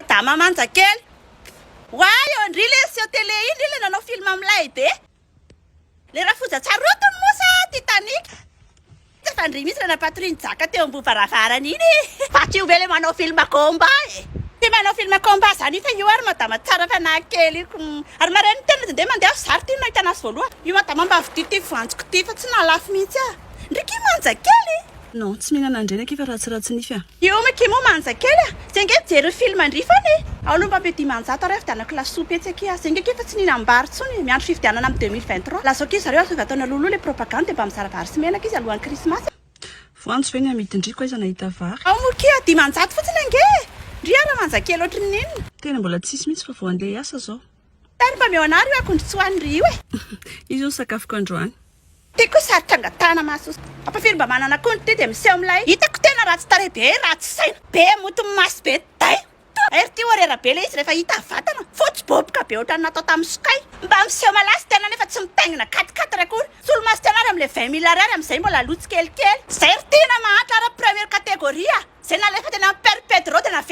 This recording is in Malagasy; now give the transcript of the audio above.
Dama manjakely. Hoay, eo andry le seo télé iny le nanao film amin'ilay be. Le rafonjatsaroton mosa Titanic. Efa andry misy rana patriny jaka teo ambo varavarana iny. Vaky io be le manao film combat e. Ty manao film combat zany fa io ary madama tsara fanahy kely ary marainy tena dia mandeha zary ty no nahitana azy voalohany. Io madama mba avy ty voanjoko ty fa tsy nalafo mihitsy ah. Ndriky manjakely. Non, tsy mihinana andrena kifa ratsiratsy nify ah. Io moa mo manjakely ah. Zay nge mijery film andry fany. Ao aloha mba dimanjato ary fividianako lasopy etsy aky ah. Zay nge kifa tsy nihinam-bary tsony miandro fividianana amin'ny 2023. Lazaoko izy zareo avy ataona loloha le propagande dia mba mizaha vary sy menaka izy alohan'ny krismasy. Voanjo ve ny amidin-driko aiza nahita vary? Ao moa kia dimanjato fotsiny ange. Ndry ara manjakely ohatry ny inona. Tena mbola tsisy mihitsy fa vao andeha hiasa zao. Tany mba meo anary io akondro tsy hoanindry io e. Izy io ny sakafoko androany. Tiako sarotra angatana maso. Ampafiry mba manana akondro ty dia miseho amin'ilay. Hitako tena ratsy tarehy be, ratsy saina. Be moto maso be day. Ery ty orera be le izy rehefa hita vatana. Fotsy boboka be ohatrany natao tamin'ny sokay. Mba miseho malazy tena nefa tsy mitaingina katikatry akory. Solomaso tena ary amin'ilay 20 000 ariary amin'izay mbola lotsy kelikely. Zay ry tena mahantra ara première catégorie. Zay nalefa tena perpète rô tena